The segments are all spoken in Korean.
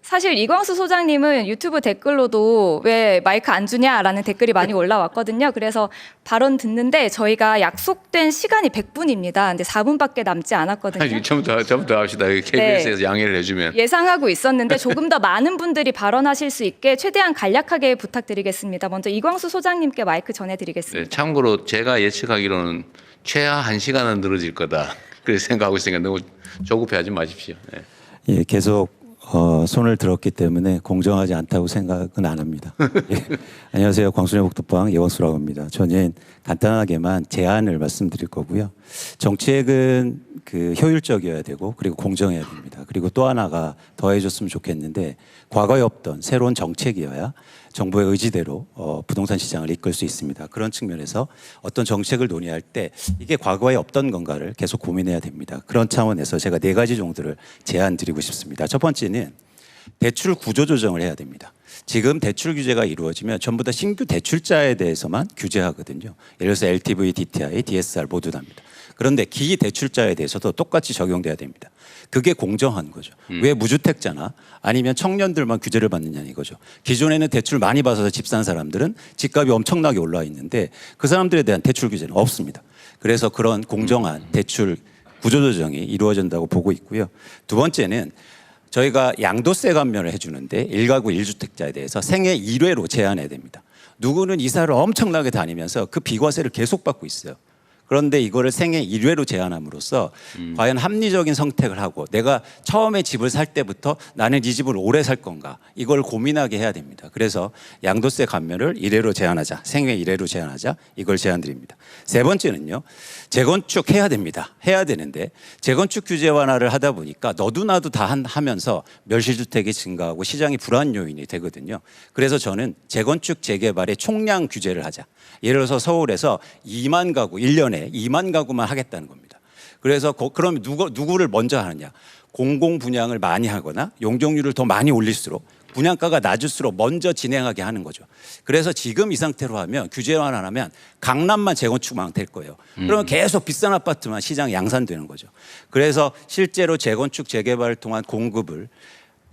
사실 이광수 소장님은 유튜브 댓글로도 왜 마이크 안 주냐라는 댓글이 많이 올라왔거든요. 그래서 발언 듣는데 저희가 약속된 시간이 100분입니다. 근데 4분밖에 남지 않았거든요. 처음부터 합시다. KBS에서 네. 양해를 해주면. 예상하고 있었는데 조금 더 많은 분들이 발언하실 수 있게 최대한 간략하게 부탁드리겠습니다. 먼저 이광수 소장님께 마이크 전해드리겠습니다. 네, 참고로 제가 예측하기로는 최하 1시간은 늘어질 거다. 그렇게 생각하고 있으니까 너무 조급해하지 마십시오. 네. 예, 계속 손을 들었기 때문에 공정하지 않다고 생각은 안 합니다. 예. 안녕하세요. 광순의 복덕방 이광수라고 합니다. 저는 간단하게만 제안을 말씀드릴 거고요. 정책은 효율적이어야 되고 그리고 공정해야 됩니다. 그리고 또 하나가 더해줬으면 좋겠는데 과거에 없던 새로운 정책이어야 정부의 의지대로 부동산 시장을 이끌 수 있습니다. 그런 측면에서 어떤 정책을 논의할 때 이게 과거에 없던 건가를 계속 고민해야 됩니다. 그런 차원에서 제가 4가지 정도를 제안 드리고 싶습니다. 첫 번째는 대출 구조 조정을 해야 됩니다. 지금 대출 규제가 이루어지면 전부 다 신규 대출자에 대해서만 규제하거든요. 예를 들어서 LTV, DTI, DSR 모두 다입니다. 그런데 기 대출자에 대해서도 똑같이 적용돼야 됩니다. 그게 공정한 거죠. 왜 무주택자나 아니면 청년들만 규제를 받느냐 이거죠. 기존에는 대출 많이 받아서 집 산 사람들은 집값이 엄청나게 올라와 있는데 그 사람들에 대한 대출 규제는 없습니다. 그래서 그런 공정한 대출 구조조정이 이루어진다고 보고 있고요. 두 번째는 저희가 양도세 감면을 해주는데 1가구 1주택자에 대해서 생애 1회로 제한해야 됩니다. 누구는 이사를 엄청나게 다니면서 그 비과세를 계속 받고 있어요. 그런데 이거를 생애 1회로 제한함으로써 과연 합리적인 선택을 하고 내가 처음에 집을 살 때부터 나는 이 집을 오래 살 건가 이걸 고민하게 해야 됩니다. 그래서 양도세 감면을 1회로 제한하자. 생애 1회로 제한하자. 이걸 제안드립니다. 세 번째는요. 재건축 해야 됩니다. 해야 되는데 재건축 규제 완화를 하다 보니까 너도 나도 다 하면서 멸실주택이 증가하고 시장이 불안 요인이 되거든요. 그래서 저는 재건축 재개발의 총량 규제를 하자. 예를 들어서 서울에서 2만 가구 1년에 2만 가구만 하겠다는 겁니다. 그래서 그럼 누구를 먼저 하느냐. 공공 분양을 많이 하거나 용적률을 더 많이 올릴수록 분양가가 낮을수록 먼저 진행하게 하는 거죠. 그래서 지금 이 상태로 하면 규제 완화하면 강남만 재건축만 될 거예요. 그러면 계속 비싼 아파트만 시장 양산되는 거죠. 그래서 실제로 재건축 재개발을 통한 공급을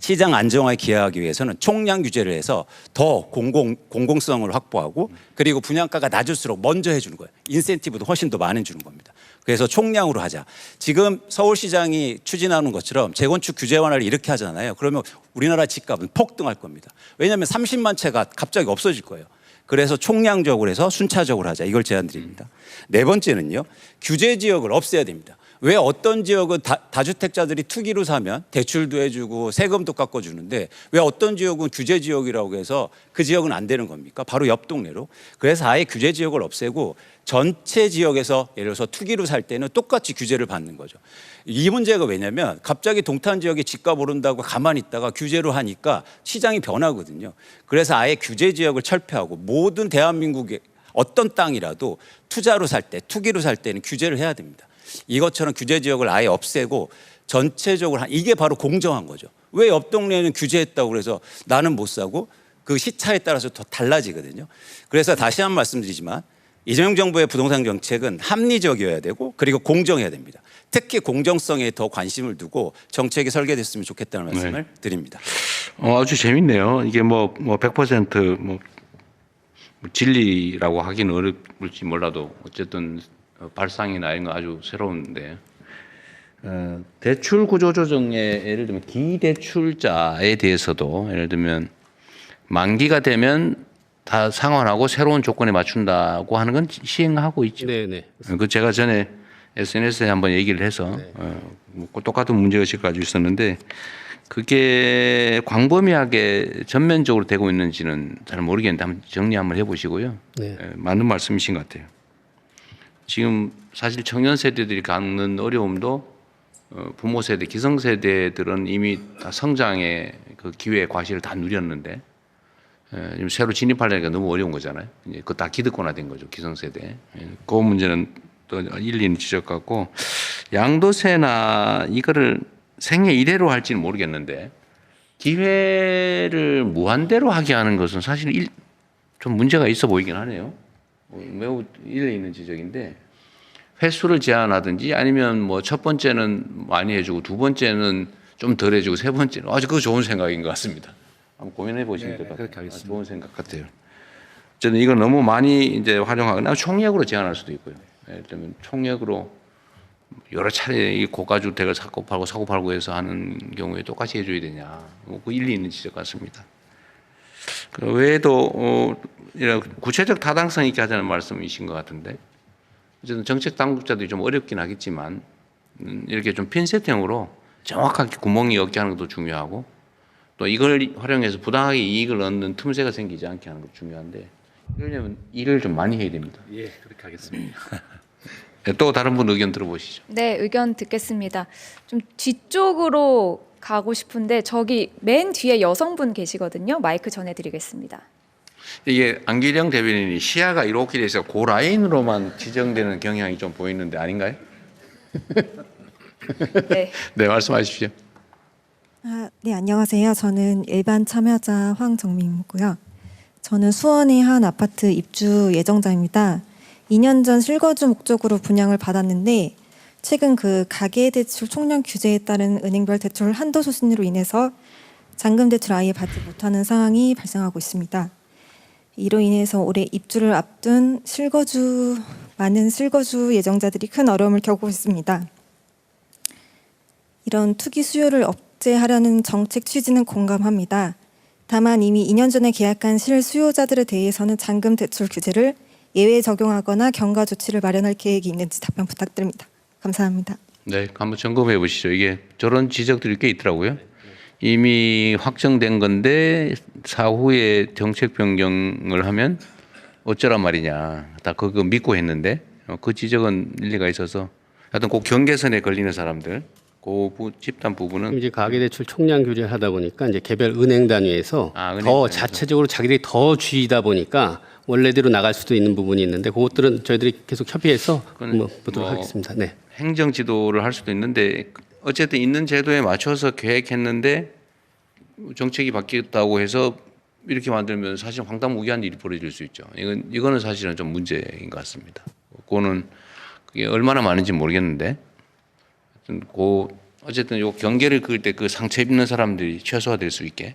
시장 안정화에 기여하기 위해서는 총량 규제를 해서 더 공공성을 확보하고 그리고 분양가가 낮을수록 먼저 해주는 거예요. 인센티브도 훨씬 더 많이 주는 겁니다. 그래서 총량으로 하자. 지금 서울시장이 추진하는 것처럼 재건축 규제 완화를 이렇게 하잖아요. 그러면 우리나라 집값은 폭등할 겁니다. 왜냐하면 30만 채가 갑자기 없어질 거예요. 그래서 총량적으로 해서 순차적으로 하자. 이걸 제안드립니다. 네 번째는요. 규제 지역을 없애야 됩니다. 왜 어떤 지역은 다주택자들이 투기로 사면 대출도 해주고 세금도 깎아주는데 왜 어떤 지역은 규제 지역이라고 해서 그 지역은 안 되는 겁니까? 바로 옆 동네로. 그래서 아예 규제 지역을 없애고 전체 지역에서 예를 들어서 투기로 살 때는 똑같이 규제를 받는 거죠. 이 문제가 왜냐면 갑자기 동탄 지역에 집값 오른다고 가만히 있다가 규제로 하니까 시장이 변하거든요. 그래서 아예 규제 지역을 철폐하고 모든 대한민국의 어떤 땅이라도 투자로 살 때, 투기로 살 때는 규제를 해야 됩니다. 이것처럼 규제 지역을 아예 없애고 전체적으로 이게 바로 공정한 거죠. 왜 옆 동네에는 규제했다고 그래서 나는 못 사고 그 시차에 따라서 더 달라지거든요. 그래서 다시 한 번 말씀드리지만 이재명 정부의 부동산 정책은 합리적이어야 되고 그리고 공정해야 됩니다. 특히 공정성에 더 관심을 두고 정책이 설계됐으면 좋겠다는 말씀을 드립니다. 아주 재밌네요. 이게 100% 진리라고 하기는 어렵을지 몰라도 어쨌든 발상이나 이런 거 아주 새로운데 대출 구조 조정에 예를 들면 기대출자에 대해서도 예를 들면 만기가 되면 다 상환하고 새로운 조건에 맞춘다고 하는 건 시행하고 있죠. 네네. 그 제가 전에 SNS에 한번 얘기를 해서 똑같은 문제의식을 가지고 있었는데 그게 광범위하게 전면적으로 되고 있는지는 잘 모르겠는데 한번 정리 한번 해보시고요. 네. 맞는 말씀이신 것 같아요. 지금 사실 청년 세대들이 갖는 어려움도 부모 세대, 기성 세대들은 이미 다 성장의 그 기회, 과실을 다 누렸는데 지금 새로 진입하려니까 너무 어려운 거잖아요. 이제 그거 다 기득권화된 거죠, 기성 세대. 그 문제는 또 일리는 지적하고 양도세나 이거를 생애 1회로 할지는 모르겠는데 기회를 무한대로 하게 하는 것은 사실 좀 문제가 있어 보이긴 하네요. 매우 일리 있는 지적인데 횟수를 제한하든지 아니면 첫 번째는 많이 해주고 두 번째는 좀 덜해지고 세 번째는 아주 그거 좋은 생각인 것 같습니다. 한번 고민해 보시면 될 것 같아요. 그렇게 하겠습니다. 좋은 생각 같아요. 저는 이거 너무 많이 이제 활용하거나 총력으로 제한할 수도 있고요. 예를 들면 총력으로 여러 차례 이 고가주 댁을 사고 팔고 해서 하는 경우에 똑같이 해줘야 되냐? 그 일리 있는 지적 같습니다. 그 외에도 이런 구체적 타당성 있게 하자는 말씀이신 것 같은데, 어쨌든 정책 당국자들이 좀 어렵긴 하겠지만 이렇게 좀 핀셋형으로 정확하게 구멍이 없게 하는 것도 중요하고, 또 이걸 활용해서 부당하게 이익을 얻는 틈새가 생기지 않게 하는 것도 중요한데, 이러려면 일을 좀 많이 해야 됩니다. 예, 그렇게 하겠습니다. 또 다른 분 의견 들어보시죠. 네, 의견 듣겠습니다. 좀 뒤쪽으로 가고 싶은데 저기 맨 뒤에 여성분 계시거든요. 마이크 전해드리겠습니다. 이게 안기령 대변인이 시야가 이렇게 돼서 그 라인으로만 지정되는 경향이 좀 보이는데 아닌가요? 네. 네, 말씀하십시오. 네, 안녕하세요. 저는 일반 참여자 황정민이고요. 저는 수원의 한 아파트 입주 예정자입니다. 2년 전 실거주 목적으로 분양을 받았는데 최근 그 가계대출 총량 규제에 따른 은행별 대출 한도 소진으로 인해서 잔금 대출 아예 받지 못하는 상황이 발생하고 있습니다. 이로 인해서 올해 입주를 앞둔 많은 실거주 예정자들이 큰 어려움을 겪고 있습니다. 이런 투기 수요를 억제하려는 정책 취지는 공감합니다. 다만 이미 2년 전에 계약한 실수요자들에 대해서는 잔금 대출 규제를 예외 적용하거나 경과 조치를 마련할 계획이 있는지 답변 부탁드립니다. 감사합니다. 네, 한번 점검해 보시죠. 이게 저런 지적들이 꽤 있더라고요. 이미 확정된 건데 사후에 정책 변경을 하면 어쩌란 말이냐. 다 그거 믿고 했는데 그 지적은 일리가 있어서 하여튼 그 경계선에 걸리는 사람들 집단 부분은 이제 가계대출 총량 규제를 하다 보니까 이제 개별 은행 단위에서 은행 더 단위에서. 자체적으로 자기들이 더 쥐다 보니까 원래대로 나갈 수도 있는 부분이 있는데 그것들은 저희들이 계속 협의해서 그건 보도록 하겠습니다. 네. 행정 지도를 할 수도 있는데 어쨌든 있는 제도에 맞춰서 계획했는데 정책이 바뀌었다고 해서 이렇게 만들면 사실 황당무계한 일이 벌어질 수 있죠. 이거는 사실은 좀 문제인 것 같습니다. 그거는 그게 얼마나 많은지 모르겠는데 어쨌든 요 경계를 그을 때 그 상처 입는 사람들이 최소화될 수 있게